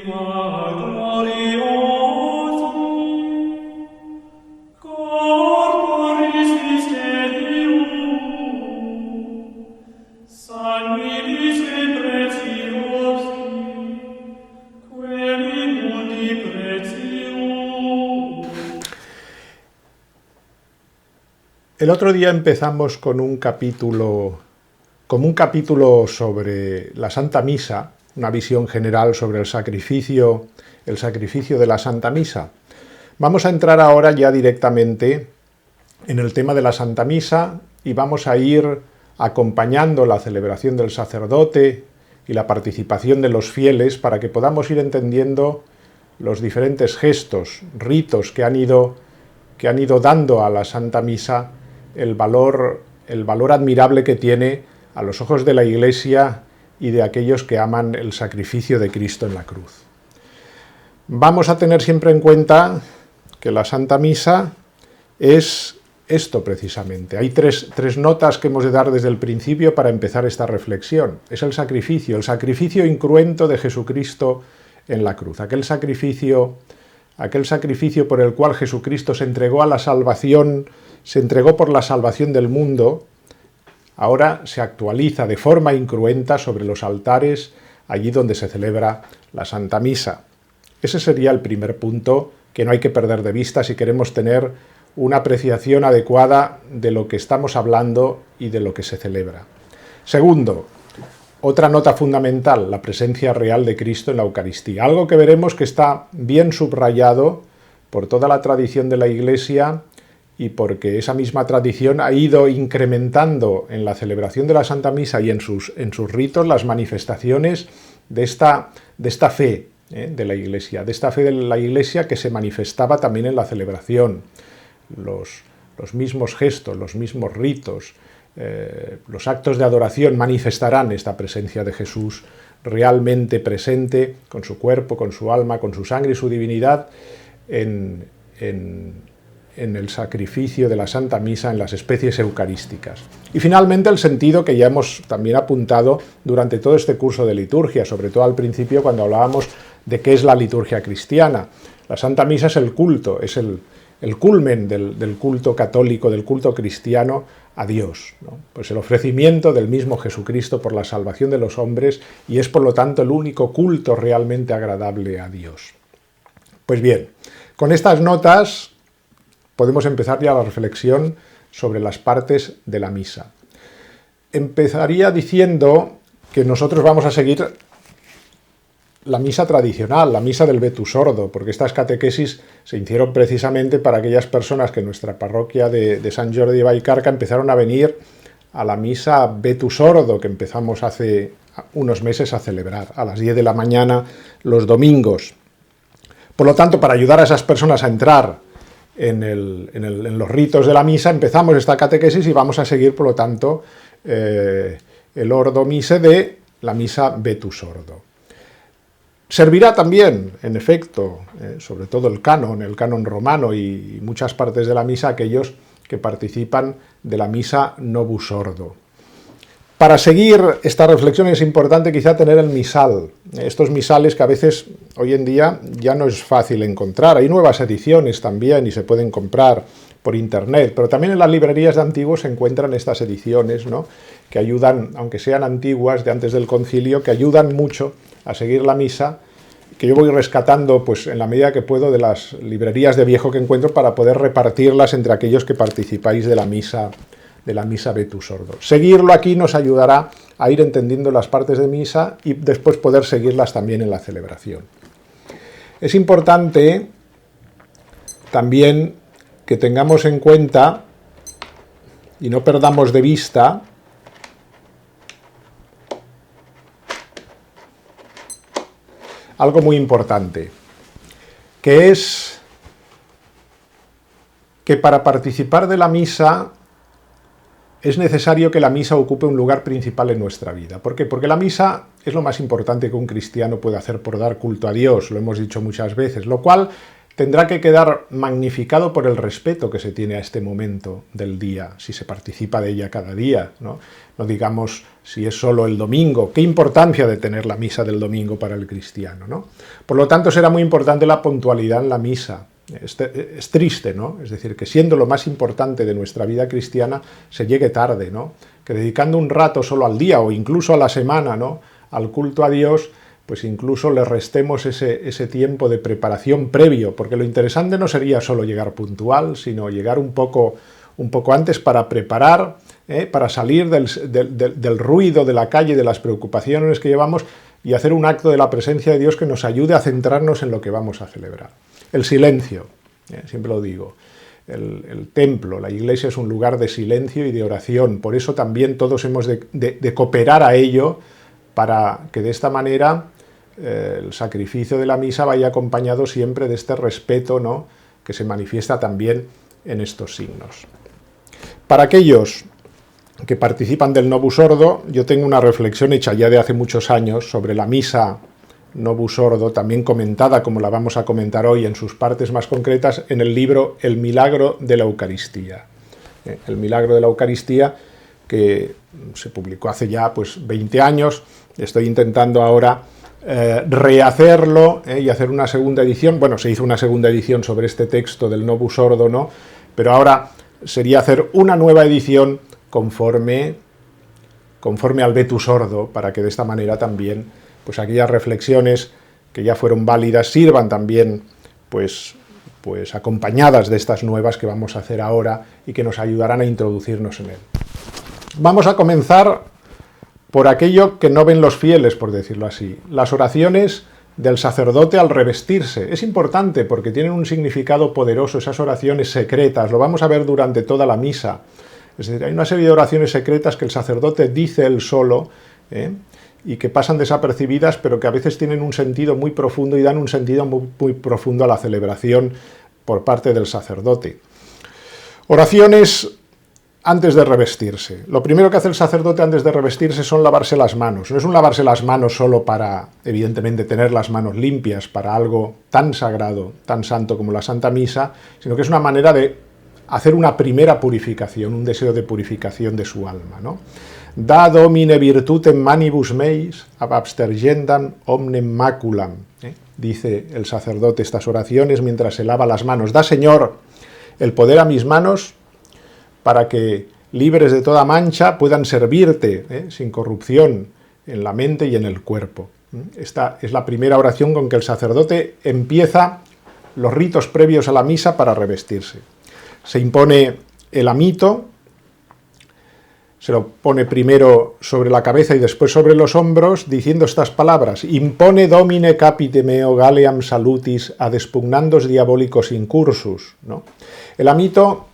El otro día empezamos con un capítulo sobre la Santa Misa, una visión general sobre el sacrificio de la Santa Misa. Vamos a entrar ahora ya directamente en el tema de la Santa Misa y vamos a ir acompañando la celebración del sacerdote y la participación de los fieles para que podamos ir entendiendo los diferentes gestos, ritos que han ido dando a la Santa Misa el valor admirable que tiene a los ojos de la Iglesia y de aquellos que aman el sacrificio de Cristo en la cruz. Vamos a tener siempre en cuenta que la Santa Misa es esto precisamente. Hay tres notas que hemos de dar desde el principio para empezar esta reflexión. Es el sacrificio incruento de Jesucristo en la cruz, aquel sacrificio por el cual Jesucristo se entregó a la salvación, se entregó por la salvación del mundo, ahora se actualiza de forma incruenta sobre los altares, allí donde se celebra la Santa Misa. Ese sería el primer punto que no hay que perder de vista si queremos tener una apreciación adecuada de lo que estamos hablando y de lo que se celebra. Segundo, otra nota fundamental, la presencia real de Cristo en la Eucaristía. Algo que veremos que está bien subrayado por toda la tradición de la Iglesia y porque esa misma tradición ha ido incrementando en la celebración de la Santa Misa y en sus ritos las manifestaciones de esta fe de la Iglesia, de esta fe de la Iglesia que se manifestaba también en la celebración. Los mismos gestos, los mismos ritos, los actos de adoración manifestarán esta presencia de Jesús realmente presente con su cuerpo, con su alma, con su sangre y su divinidad en el sacrificio de la Santa Misa, en las especies eucarísticas. Y finalmente el sentido que ya hemos también apuntado durante todo este curso de liturgia, sobre todo al principio cuando hablábamos de qué es la liturgia cristiana. La Santa Misa es el culto, es el culmen del culto católico, del culto cristiano a Dios, ¿no? Pues el ofrecimiento del mismo Jesucristo por la salvación de los hombres y es por lo tanto el único culto realmente agradable a Dios. Pues bien, con estas notas podemos empezar ya la reflexión sobre las partes de la misa. Empezaría diciendo que nosotros vamos a seguir la misa tradicional, la misa del Vetus Ordo, porque estas catequesis se hicieron precisamente para aquellas personas que en nuestra parroquia de Sant Jordi de Vallcarca empezaron a venir a la misa Vetus Ordo, que empezamos hace unos meses a celebrar, a las 10 de la mañana los domingos. Por lo tanto, para ayudar a esas personas a entrar en los ritos de la misa, empezamos esta catequesis y vamos a seguir, por lo tanto, el Ordo Mise de la misa Vetus Ordo. Servirá también, en efecto, sobre todo el canon romano y muchas partes de la misa, a aquellos que participan de la misa Novus Ordo. Para seguir esta reflexión es importante quizá tener el misal, estos misales que a veces hoy en día ya no es fácil encontrar. Hay nuevas ediciones también y se pueden comprar por internet, pero también en las librerías de antiguos se encuentran estas ediciones, ¿no?, que ayudan, aunque sean antiguas, de antes del concilio, que ayudan mucho a seguir la misa, que yo voy rescatando pues en la medida que puedo de las librerías de viejo que encuentro para poder repartirlas entre aquellos que participáis de la misa Vetus Ordo. Seguirlo aquí nos ayudará a ir entendiendo las partes de misa y después poder seguirlas también en la celebración. Es importante también que tengamos en cuenta y no perdamos de vista algo muy importante, que es que para participar de la misa es necesario que la misa ocupe un lugar principal en nuestra vida. ¿Por qué? Porque la misa es lo más importante que un cristiano puede hacer por dar culto a Dios, lo hemos dicho muchas veces, lo cual tendrá que quedar magnificado por el respeto que se tiene a este momento del día, si se participa de ella cada día, ¿no? No digamos si es solo el domingo, qué importancia de tener la misa del domingo para el cristiano, ¿no? Por lo tanto, será muy importante la puntualidad en la misa. Es triste, ¿no? Es decir, que siendo lo más importante de nuestra vida cristiana, se llegue tarde, ¿no? Que dedicando un rato solo al día o incluso a la semana, ¿no?, al culto a Dios, pues incluso le restemos ese tiempo de preparación previo, porque lo interesante no sería solo llegar puntual, sino llegar un poco antes para preparar, para salir del ruido de la calle, de las preocupaciones que llevamos, y hacer un acto de la presencia de Dios que nos ayude a centrarnos en lo que vamos a celebrar. El silencio, siempre lo digo, el templo, la iglesia es un lugar de silencio y de oración, por eso también todos hemos de cooperar a ello, para que de esta manera el sacrificio de la misa vaya acompañado siempre de este respeto, ¿no?, que se manifiesta también en estos signos. Para aquellos que participan del Novus Ordo, yo tengo una reflexión hecha ya de hace muchos años sobre la misa Novus Ordo, también comentada como la vamos a comentar hoy en sus partes más concretas, en el libro El milagro de la Eucaristía. El milagro de la Eucaristía, que se publicó hace ya 20 años, estoy intentando ahora rehacerlo y hacer una segunda edición. Bueno, se hizo una segunda edición sobre este texto del Novus Ordo, ¿no?, pero ahora sería hacer una nueva edición conforme al Vetus Ordo, para que de esta manera también pues aquellas reflexiones que ya fueron válidas sirvan también pues acompañadas de estas nuevas que vamos a hacer ahora y que nos ayudarán a introducirnos en él. Vamos a comenzar por aquello que no ven los fieles, por decirlo así, las oraciones del sacerdote al revestirse. Es importante porque tienen un significado poderoso, esas oraciones secretas, lo vamos a ver durante toda la misa. Es decir, hay una serie de oraciones secretas que el sacerdote dice él solo, y que pasan desapercibidas, pero que a veces tienen un sentido muy profundo y dan un sentido muy profundo a la celebración por parte del sacerdote. Oraciones antes de revestirse. Lo primero que hace el sacerdote antes de revestirse son lavarse las manos. No es un lavarse las manos solo para, evidentemente, tener las manos limpias para algo tan sagrado, tan santo como la Santa Misa, sino que es una manera de hacer una primera purificación, un deseo de purificación de su alma, ¿no? Da Domine virtutem manibus meis, ab abstergendam omnem maculam. Dice el sacerdote estas oraciones mientras se lava las manos. Da, Señor, el poder a mis manos para que, libres de toda mancha, puedan servirte sin corrupción en la mente y en el cuerpo. Esta es la primera oración con que el sacerdote empieza los ritos previos a la misa para revestirse. Se impone el amito, se lo pone primero sobre la cabeza y después sobre los hombros, diciendo estas palabras: impone Domine capite meo galeam salutis ad expugnandos diabolicos incursus, ¿no? El amito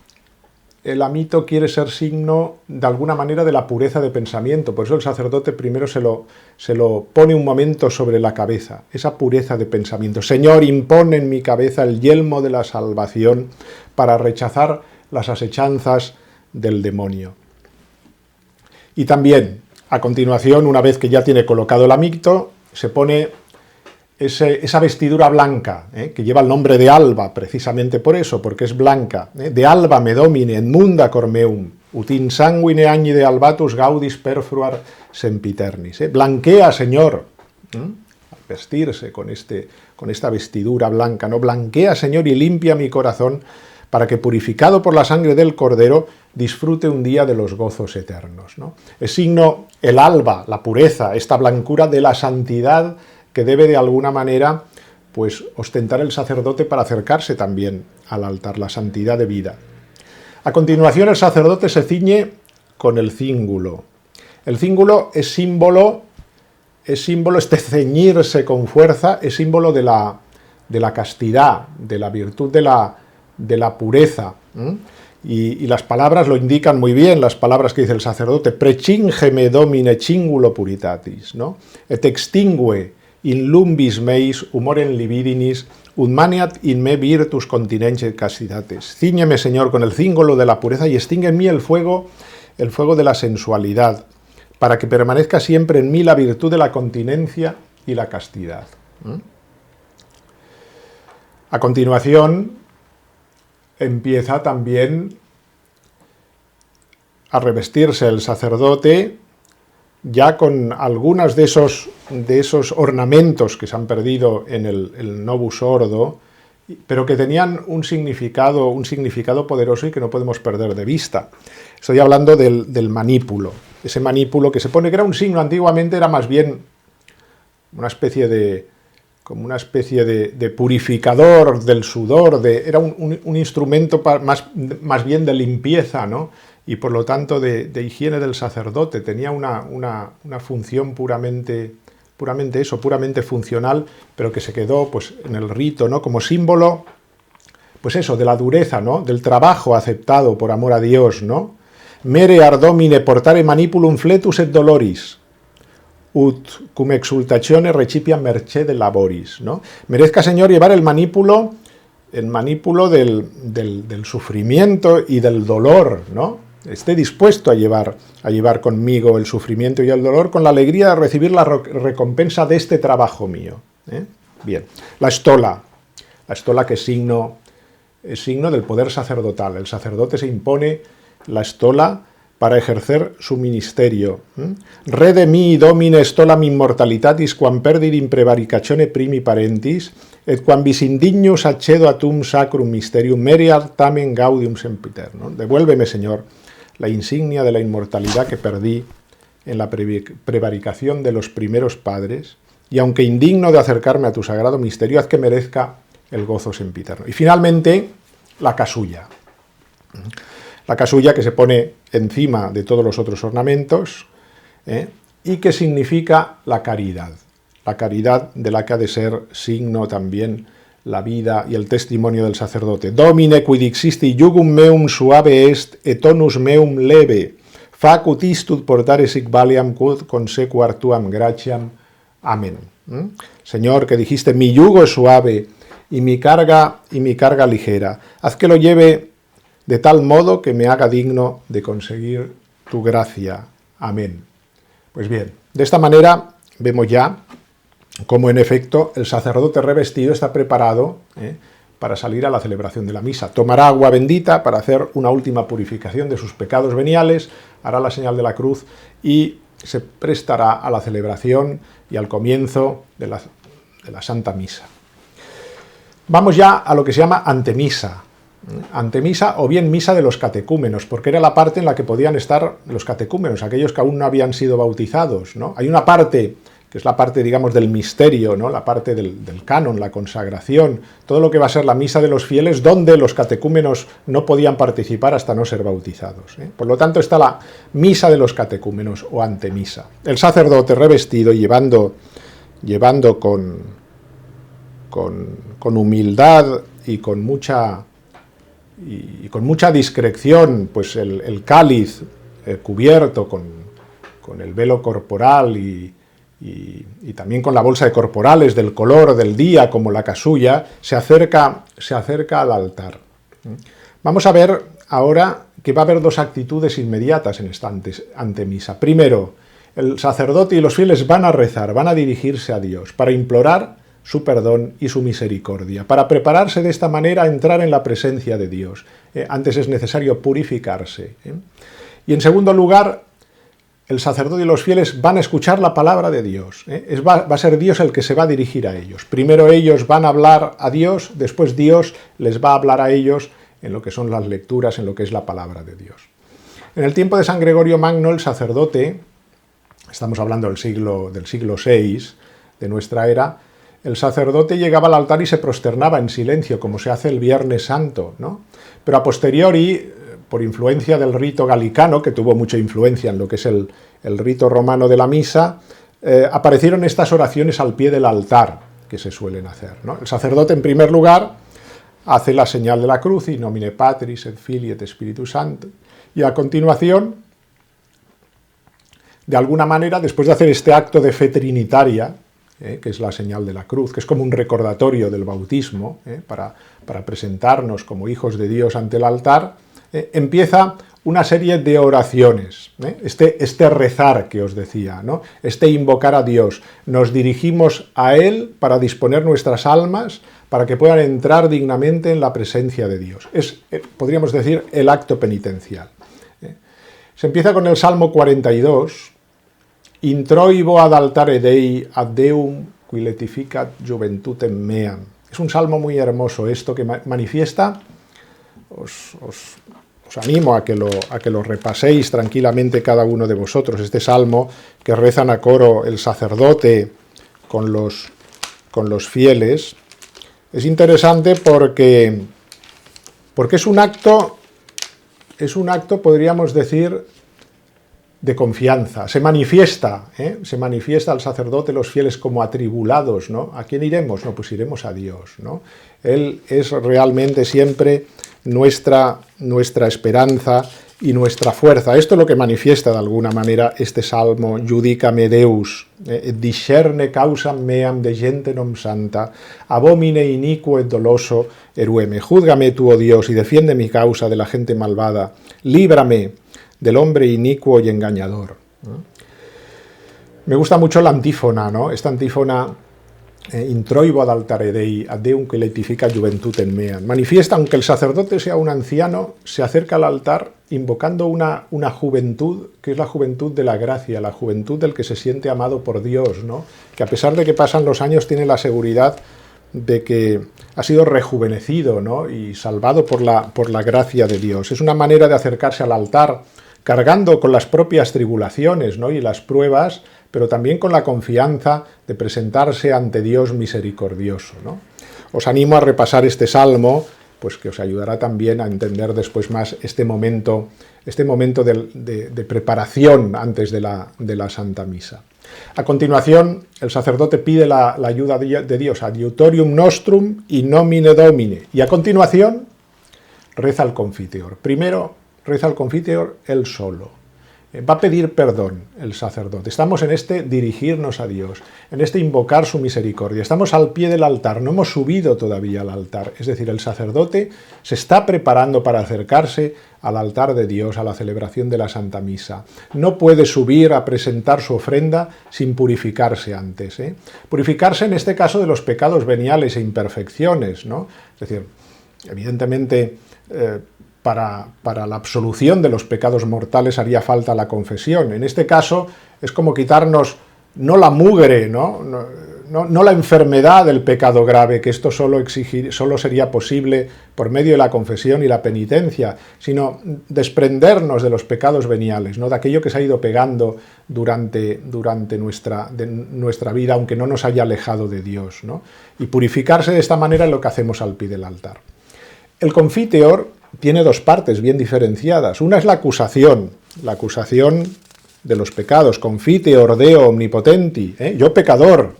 quiere ser signo, de alguna manera, de la pureza de pensamiento, por eso el sacerdote primero se lo pone un momento sobre la cabeza, esa pureza de pensamiento. Señor, impone en mi cabeza el yelmo de la salvación para rechazar las asechanzas del demonio. Y también, a continuación, una vez que ya tiene colocado el amito, se pone esa vestidura blanca, que lleva el nombre de alba, precisamente por eso, porque es blanca. De alba me domine en munda cormeum, ut in sanguine agni de albatus gaudis perfruar sempiternis. Blanquea, Señor, al vestirse con esta vestidura blanca, ¿no? Blanquea, Señor, y limpia mi corazón, para que, purificado por la sangre del Cordero, disfrute un día de los gozos eternos, ¿no? Es signo, el alba, la pureza, esta blancura de la santidad que debe de alguna manera pues ostentar el sacerdote para acercarse también al altar, la santidad de vida. A continuación, el sacerdote se ciñe con el cíngulo. El cíngulo es símbolo, este ceñirse con fuerza, es símbolo de la castidad, de la virtud de la pureza. Y las palabras lo indican muy bien, las palabras que dice el sacerdote: precingeme domine cingulo puritatis, ¿no? Et extingue in lumbis meis humorem libidinis, ut maniat in me virtus continente castitates. Cíñeme, Señor, con el cíngulo de la pureza y extingue en mí el fuego de la sensualidad, para que permanezca siempre en mí la virtud de la continencia y la castidad. A continuación empieza también a revestirse el sacerdote ya con algunos de esos ornamentos que se han perdido en el Novus Ordo, pero que tenían un significado poderoso y que no podemos perder de vista. Estoy hablando del manípulo. Ese manípulo que se pone, que era un signo, antiguamente era más bien una especie de purificador del sudor, era un instrumento más bien de limpieza, ¿no? Y por lo tanto de higiene del sacerdote. Tenía una función puramente funcional, pero que se quedó pues en el rito, ¿no? Como símbolo, pues eso, de la dureza, ¿no? Del trabajo aceptado por amor a Dios, ¿no? Mere ardomine portare manipulum fletus et doloris, ut cum exultatione recipia mercede laboris, ¿no? Merezca, Señor, llevar el manípulo del sufrimiento y del dolor, ¿no? Esté dispuesto a llevar conmigo el sufrimiento y el dolor con la alegría de recibir la recompensa de este trabajo mío, ¿eh? Bien, la estola que es signo del poder sacerdotal. El sacerdote se impone la estola para ejercer su ministerio. Rede mi domine stolam immortalitatis quam perdidum prevaricatione primi parentis et quam vis indignus accedo a tum sacrum mysterium mere tamen gaudium sempiterno. Devuélveme, Señor, la insignia de la inmortalidad que perdí en la prevaricación de los primeros padres, y aunque indigno de acercarme a tu sagrado misterio, haz que merezca el gozo sempiterno. Y finalmente, la casulla. La casulla que se pone encima de todos los otros ornamentos, y que significa la caridad de la que ha de ser signo también la vida y el testimonio del sacerdote. Domine quid existi jugum meum suave est et tonus meum leve, facut istud portare sic valiam quod consequar tuam gratiam. Amén. Señor, que dijiste, mi yugo es suave y mi carga ligera. Haz que lo lleve de tal modo que me haga digno de conseguir tu gracia. Amén. Pues bien, de esta manera vemos ya cómo en efecto el sacerdote revestido está preparado para salir a la celebración de la misa. Tomará agua bendita para hacer una última purificación de sus pecados veniales, hará la señal de la cruz y se prestará a la celebración y al comienzo de la Santa Misa. Vamos ya a lo que se llama antemisa. Antemisa o bien misa de los catecúmenos, porque era la parte en la que podían estar los catecúmenos, aquellos que aún no habían sido bautizados, ¿no? Hay una parte que es la parte, digamos, del misterio, ¿no? La parte del canon, la consagración, todo lo que va a ser la misa de los fieles, donde los catecúmenos no podían participar hasta no ser bautizados, ¿eh? Por lo tanto está la misa de los catecúmenos o antemisa. El sacerdote revestido, llevando con humildad y con mucha discreción, pues el cáliz cubierto con el velo corporal y también con la bolsa de corporales del color del día, como la casulla, se acerca al altar. Vamos a ver ahora que va a haber dos actitudes inmediatas en esta antemisa. Primero, el sacerdote y los fieles van a rezar, van a dirigirse a Dios para implorar su perdón y su misericordia. Para prepararse de esta manera a entrar en la presencia de Dios. Antes es necesario purificarse. Y en segundo lugar, el sacerdote y los fieles van a escuchar la palabra de Dios. Va a ser Dios el que se va a dirigir a ellos. Primero ellos van a hablar a Dios, después Dios les va a hablar a ellos en lo que son las lecturas, en lo que es la palabra de Dios. En el tiempo de San Gregorio Magno, el sacerdote, estamos hablando del siglo VI de nuestra era, el sacerdote llegaba al altar y se prosternaba en silencio, como se hace el Viernes Santo, ¿no? Pero a posteriori, por influencia del rito galicano, que tuvo mucha influencia en lo que es el rito romano de la misa, aparecieron estas oraciones al pie del altar que se suelen hacer, ¿no? El sacerdote, en primer lugar, hace la señal de la cruz, in nomine Patris et Filii et Spiritus Sancti, y a continuación, de alguna manera, después de hacer este acto de fe trinitaria, que es la señal de la cruz, que es como un recordatorio del bautismo, para presentarnos como hijos de Dios ante el altar, empieza una serie de oraciones, este rezar que os decía, ¿no? Este invocar a Dios. Nos dirigimos a Él para disponer nuestras almas para que puedan entrar dignamente en la presencia de Dios. Es, podríamos decir, el acto penitencial. Se empieza con el Salmo 42, Introibo ad altare Dei ad Deum qui letificat juventutem meam. Es un salmo muy hermoso esto que manifiesta, os animo a que lo repaséis tranquilamente cada uno de vosotros, este salmo que rezan a coro el sacerdote con los fieles. Es interesante porque es un acto, podríamos decir, de confianza. Se manifiesta al sacerdote, los fieles, como atribulados, ¿no? ¿A quién iremos? No, pues iremos a Dios, ¿no? Él es realmente siempre nuestra esperanza y nuestra fuerza. Esto es lo que manifiesta de alguna manera este salmo, Judicame Deus, discerne causam meam de gente non santa, abomine iniquo et doloso erueme. Júzgame tú, oh Dios, y defiende mi causa de la gente malvada. Líbrame del hombre inicuo y engañador. Me gusta mucho la antífona, ¿no? Esta antífona, introibo ad altare Dei, ad Deum que letifica juventutem meam. Manifiesta, aunque el sacerdote sea un anciano, se acerca al altar invocando una juventud, que es la juventud de la gracia, la juventud del que se siente amado por Dios, ¿no? Que a pesar de que pasan los años tiene la seguridad de que ha sido rejuvenecido, ¿no? Y salvado por la gracia de Dios. Es una manera de acercarse al altar cargando con las propias tribulaciones, ¿no? Y las pruebas, pero también con la confianza de presentarse ante Dios misericordioso, ¿no? Os animo a repasar este salmo, pues que os ayudará también a entender después más este momento de preparación antes de la Santa Misa. A continuación, el sacerdote pide la ayuda de Dios, adiutorium nostrum in nomine Domini, y a continuación reza el Confiteor. Primero reza el Confiteor él solo. Va a pedir perdón el sacerdote. Estamos en este dirigirnos a Dios, en este invocar su misericordia. Estamos al pie del altar, no hemos subido todavía al altar. Es decir, el sacerdote se está preparando para acercarse al altar de Dios, a la celebración de la Santa Misa. No puede subir a presentar su ofrenda sin purificarse antes. Purificarse en este caso de los pecados veniales e imperfecciones, ¿no? Es decir, evidentemente, para la absolución de los pecados mortales haría falta la confesión. En este caso es como quitarnos no la mugre, no la enfermedad del pecado grave, que esto solo sería posible por medio de la confesión y la penitencia, sino desprendernos de los pecados veniales, ¿no? De aquello que se ha ido pegando durante nuestra vida, aunque no nos haya alejado de Dios, ¿no? Y purificarse de esta manera es lo que hacemos al pie del altar. El Confiteor tiene dos partes bien diferenciadas. Una es la acusación de los pecados, Confiteor Deo omnipotenti, yo pecador,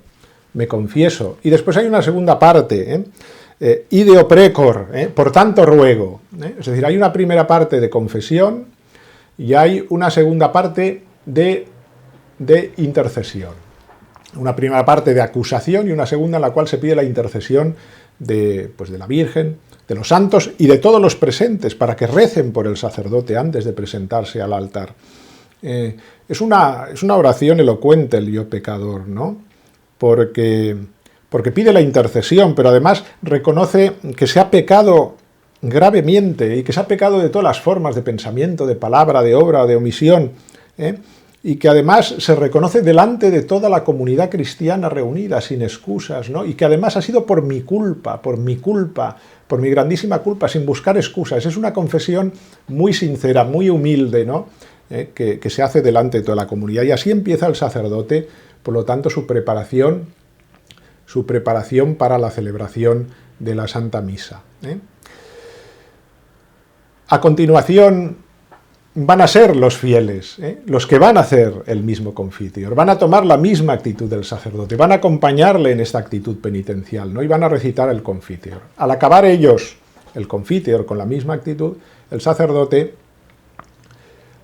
me confieso. Y después hay una segunda parte, ideo precor, por tanto ruego. Es decir, hay una primera parte de confesión y hay una segunda parte de intercesión. Una primera parte de acusación y una segunda en la cual se pide la intercesión de la Virgen, de los santos y de todos los presentes, para que recen por el sacerdote antes de presentarse al altar. Es una oración elocuente el yo pecador, ¿no? Porque pide la intercesión, pero además reconoce que se ha pecado gravemente y que se ha pecado de todas las formas de pensamiento, de palabra, de obra, de omisión, y que además se reconoce delante de toda la comunidad cristiana reunida, sin excusas, ¿no? Y que además ha sido por mi culpa, por mi grandísima culpa, sin buscar excusas. Es una confesión muy sincera, muy humilde, ¿no? Que se hace delante de toda la comunidad. Y así empieza el sacerdote, por lo tanto, su preparación para la celebración de la Santa Misa. A continuación van a ser los fieles, los que van a hacer el mismo Confiteor, van a tomar la misma actitud del sacerdote, van a acompañarle en esta actitud penitencial, ¿no? Y van a recitar el Confiteor. Al acabar ellos el Confiteor con la misma actitud, el sacerdote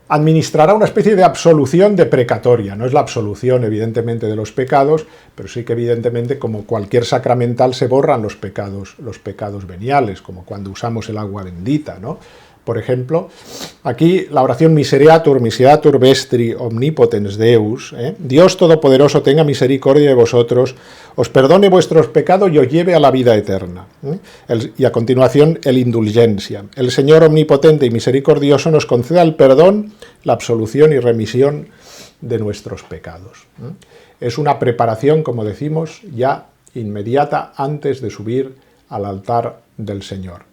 administrará una especie de absolución deprecatoria. No es la absolución, evidentemente, de los pecados, pero sí que, evidentemente, como cualquier sacramental, se borran los pecados veniales, como cuando usamos el agua bendita, ¿no? Por ejemplo, aquí la oración Misereatur vestri omnipotens Deus, Dios Todopoderoso tenga misericordia de vosotros, os perdone vuestros pecados y os lleve a la vida eterna. Y a continuación, el Indulgencia. El Señor Omnipotente y Misericordioso nos conceda el perdón, la absolución y remisión de nuestros pecados. Es una preparación, como decimos, ya inmediata antes de subir al altar del Señor.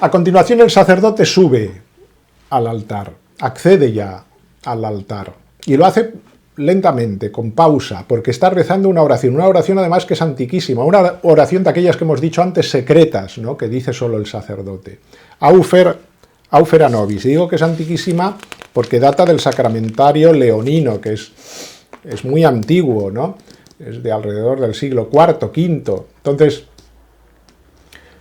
A continuación el sacerdote sube al altar, accede ya al altar, y lo hace lentamente, con pausa, porque está rezando una oración además que es antiquísima, una oración de aquellas que hemos dicho antes secretas, ¿no?, que dice solo el sacerdote. Aufer a nobis, digo que es antiquísima porque data del sacramentario leonino, que es muy antiguo, ¿no?, es de alrededor del siglo IV, V, entonces...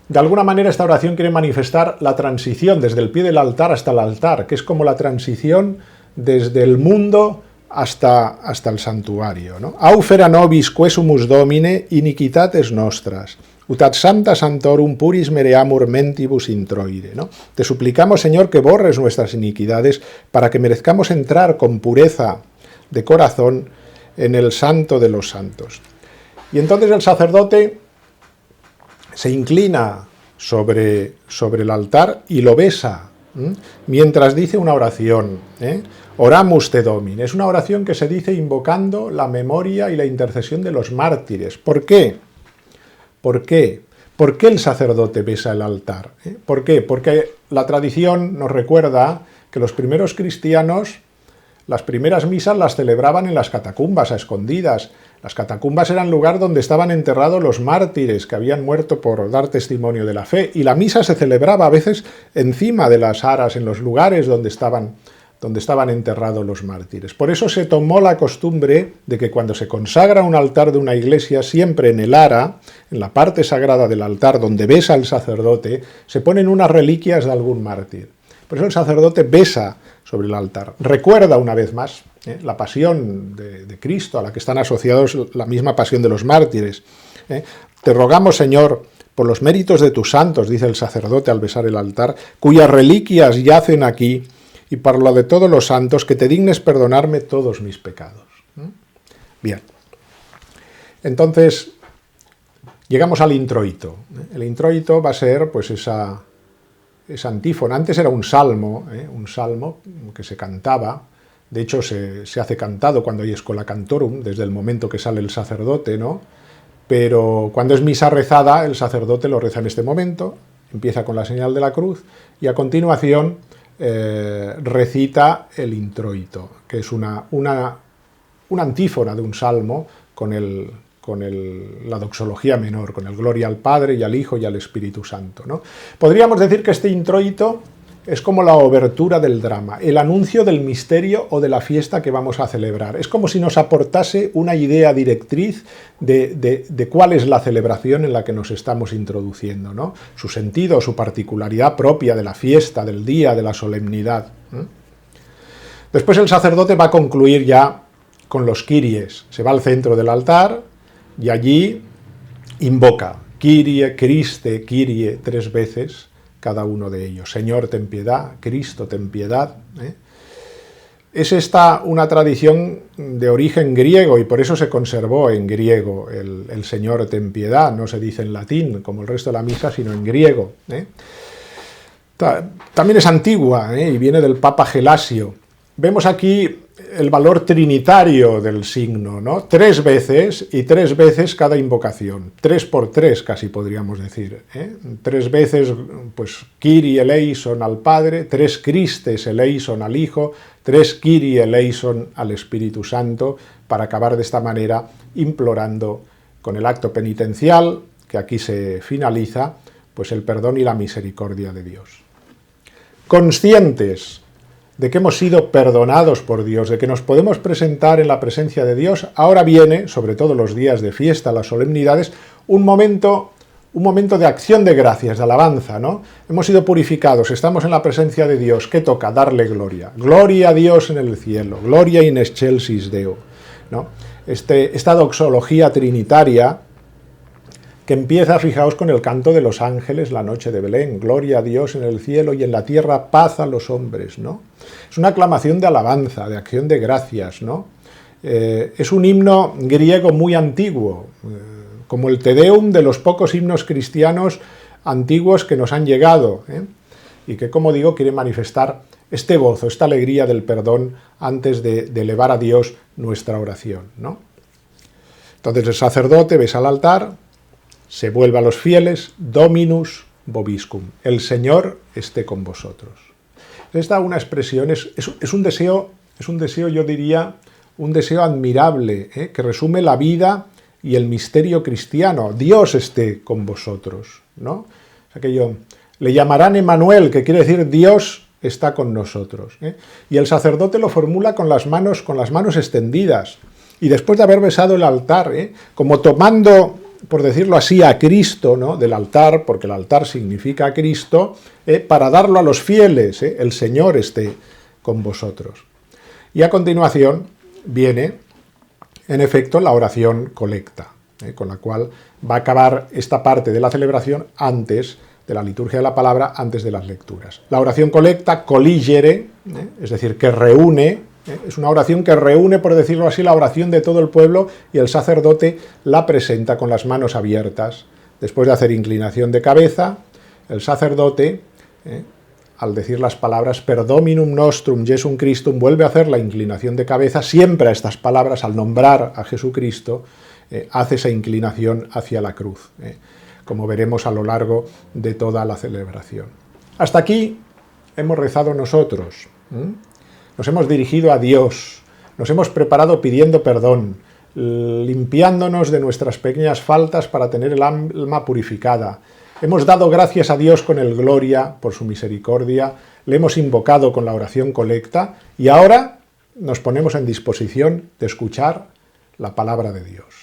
De alguna manera esta oración quiere manifestar la transición desde el pie del altar hasta el altar, que es como la transición desde el mundo hasta el santuario, ¿no? Aufera nobis quesumus domine iniquitates nostras, utat sancta sanctorum puris mereamur mentibus introire, ¿no? Te suplicamos, Señor, que borres nuestras iniquidades para que merezcamos entrar con pureza de corazón en el santo de los santos. Y entonces el sacerdote se inclina sobre el altar y lo besa, mientras dice una oración, Oramus te Domine. Es una oración que se dice invocando la memoria y la intercesión de los mártires. ¿Por qué? ¿Por qué? ¿Por qué el sacerdote besa el altar? ¿Por qué? Porque la tradición nos recuerda que los primeros cristianos, las primeras misas las celebraban en las catacumbas, a escondidas. Las catacumbas eran lugar donde estaban enterrados los mártires que habían muerto por dar testimonio de la fe, y la misa se celebraba a veces encima de las aras, en los lugares donde estaban enterrados los mártires. Por eso se tomó la costumbre de que cuando se consagra un altar de una iglesia, siempre en el ara, en la parte sagrada del altar donde besa el sacerdote, se ponen unas reliquias de algún mártir. Por eso el sacerdote besa sobre el altar. Recuerda una vez más la pasión de Cristo, a la que están asociados la misma pasión de los mártires. Te rogamos, Señor, por los méritos de tus santos, dice el sacerdote al besar el altar, cuyas reliquias yacen aquí, y por lo de todos los santos, que te dignes perdonarme todos mis pecados. Bien. Entonces, llegamos al introito. El introito va a ser, pues, esa antífona. Antes era un salmo que se cantaba. De hecho, se hace cantado cuando hay escola cantorum, desde el momento que sale el sacerdote, ¿no? Pero cuando es misa rezada, el sacerdote lo reza en este momento, empieza con la señal de la cruz, y a continuación recita el introito, que es una antífona de un salmo con la doxología menor, con el gloria al Padre y al Hijo y al Espíritu Santo, ¿no? Podríamos decir que este introito es como la obertura del drama, el anuncio del misterio o de la fiesta que vamos a celebrar. Es como si nos aportase una idea directriz de cuál es la celebración en la que nos estamos introduciendo, ¿no? Su sentido, su particularidad propia de la fiesta, del día, de la solemnidad. Después el sacerdote va a concluir ya con los Kyries. Se va al centro del altar y allí invoca Kyrie, Christe, Kyrie 3 veces, cada uno de ellos. Señor, ten piedad, Cristo, ten piedad. Es esta una tradición de origen griego y por eso se conservó en griego el Señor, ten piedad. No se dice en latín como el resto de la misa, sino en griego. También es antigua y viene del Papa Gelasio. Vemos aquí el valor trinitario del signo, ¿no? 3 veces y 3 veces cada invocación. 3 por 3 casi podríamos decir. 3 veces, pues, Kyrie eleison al Padre, 3 Christes eleison al Hijo, 3 Kyrie eleison al Espíritu Santo, para acabar de esta manera implorando con el acto penitencial, que aquí se finaliza, pues el perdón y la misericordia de Dios. Conscientes de que hemos sido perdonados por Dios, de que nos podemos presentar en la presencia de Dios, ahora viene, sobre todo los días de fiesta, las solemnidades, un momento un momento de acción de gracias, de alabanza, ¿no? Hemos sido purificados, estamos en la presencia de Dios. ¿Qué toca? Darle gloria. Gloria a Dios en el cielo, gloria in excelsis Deo, ¿no? Esta doxología trinitaria que empieza, fijaos, con el canto de los ángeles la noche de Belén, gloria a Dios en el cielo y en la tierra paz a los hombres, ¿no? Es una aclamación de alabanza, de acción de gracias, ¿no? Es un himno griego muy antiguo, como el Te Deum de los pocos himnos cristianos antiguos que nos han llegado, y que, como digo, quiere manifestar este gozo, esta alegría del perdón antes de elevar a Dios nuestra oración, ¿no? Entonces el sacerdote besa al altar, se vuelve a los fieles, Dominus vobiscum, el Señor esté con vosotros. Esta una expresión, es un deseo, yo diría, un deseo admirable, que resume la vida y el misterio cristiano. Dios esté con vosotros, ¿no? Aquello, le llamarán Emmanuel, que quiere decir Dios está con nosotros, Y el sacerdote lo formula con las manos extendidas, y después de haber besado el altar, como tomando, por decirlo así, a Cristo, ¿no?, del altar, porque el altar significa a Cristo, para darlo a los fieles, el Señor esté con vosotros. Y a continuación viene, en efecto, la oración colecta, con la cual va a acabar esta parte de la celebración antes de la liturgia de la palabra, antes de las lecturas. La oración colecta, colligere, es decir, que reúne, es una oración que reúne, por decirlo así, la oración de todo el pueblo, y el sacerdote la presenta con las manos abiertas. Después de hacer inclinación de cabeza, el sacerdote, al decir las palabras Per Dominum Nostrum Jesum Christum, vuelve a hacer la inclinación de cabeza. Siempre a estas palabras, al nombrar a Jesucristo, hace esa inclinación hacia la cruz, como veremos a lo largo de toda la celebración. Hasta aquí hemos rezado nosotros, nos hemos dirigido a Dios, nos hemos preparado pidiendo perdón, limpiándonos de nuestras pequeñas faltas para tener el alma purificada. Hemos dado gracias a Dios con el Gloria por su misericordia, le hemos invocado con la oración colecta y ahora nos ponemos en disposición de escuchar la palabra de Dios.